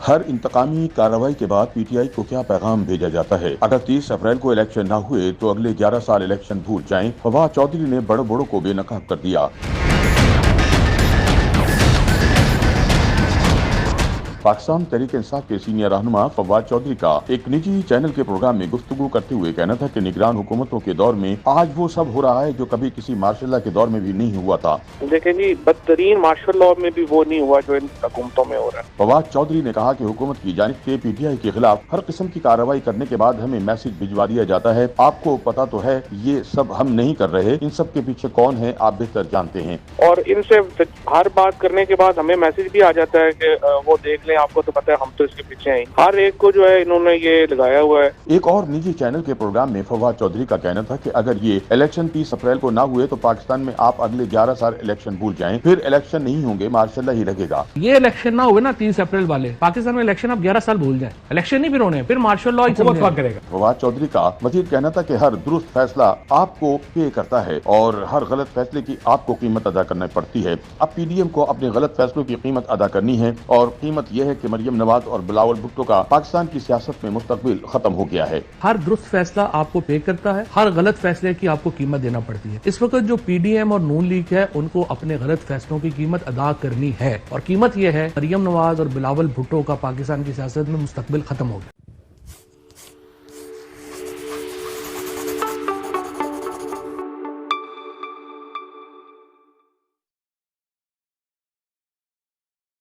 ہر انتقامی کارروائی کے بعد پی ٹی آئی کو کیا پیغام بھیجا جاتا ہے؟ اگر 30 اپریل کو الیکشن نہ ہوئے تو اگلے 11 سال الیکشن بھول جائیں۔ فواد چودھری نے بڑوں بڑوں کو بے نقاب کر دیا۔ پاکستان تحریک انصاف کے سینئر رہنما فواد چودھری کا ایک نجی چینل کے پروگرام میں گفتگو کرتے ہوئے کہنا تھا کہ نگران حکومتوں کے دور میں آج وہ سب ہو رہا ہے جو کبھی کسی مارشل لا کے دور میں بھی نہیں ہوا تھا۔ دیکھیں جی، بدترین مارشل لا میں بھی وہ نہیں ہوا جو ان حکومتوں میں ہو رہا ہے۔ فواد چودھری نے کہا کہ حکومت کی جانب سے پی ٹی آئی کے خلاف ہر قسم کی کارروائی کرنے کے بعد ہمیں میسج بھجوا دیا جاتا ہے۔ آپ کو پتا تو ہے یہ سب ہم نہیں کر رہے، ان سب کے پیچھے کون ہے آپ بہتر جانتے ہیں۔ اور ان سے ہر بات کرنے کے بعد ہمیں میسج بھی آ جاتا ہے کہ وہ دیکھ لیں، آپ کو تو پتہ ہے ہم تو اس کے پیچھے ہیں۔ ہر ایک کو جو ہے انہوں نے یہ لگایا ہوا ہے۔ ایک اور نجی چینل کے پروگرام میں فواد چودھری کا کہنا تھا کہ اگر یہ الیکشن 30 اپریل کو نہ ہوئے تو پاکستان میں آپ اگلے 11 سال الیکشن بھول جائیں، پھر الیکشن نہیں ہوں گے، مارشل لا ہی لگے گا۔ یہ الیکشن نہ ہوئے نا 30 اپریل والے، پاکستان میں الیکشن اب 11 سال بھول جائیں، الیکشن نہیں پھر ہونے، پھر مارشل لا حکومت کیا کرے گا۔ فواد چودھری کا مزید کہنا تھا کہ ہر درست فیصلہ آپ کو پے کرتا ہے اور ہر غلط فیصلے کی آپ کو قیمت ادا کرنا پڑتی ہے۔ اب پی ڈی ایم کو اپنے غلط فیصلوں کی قیمت ادا کرنی ہے، اور قیمت یہ ہے کہ مریم نواز اور بلاول بھٹو کا پاکستان کی سیاست میں مستقبل ختم ہو گیا ہے۔ ہر درست فیصلہ آپ کو پے کرتا ہے، ہر غلط فیصلے کی آپ کو قیمت دینا پڑتی ہے۔ اس وقت جو پی ڈی ایم اور نون لیگ ہے ان کو اپنے غلط فیصلوں کی قیمت ادا کرنی ہے، اور قیمت یہ ہے مریم نواز اور بلاول بھٹو کا پاکستان کی سیاست میں مستقبل ختم ہو گیا۔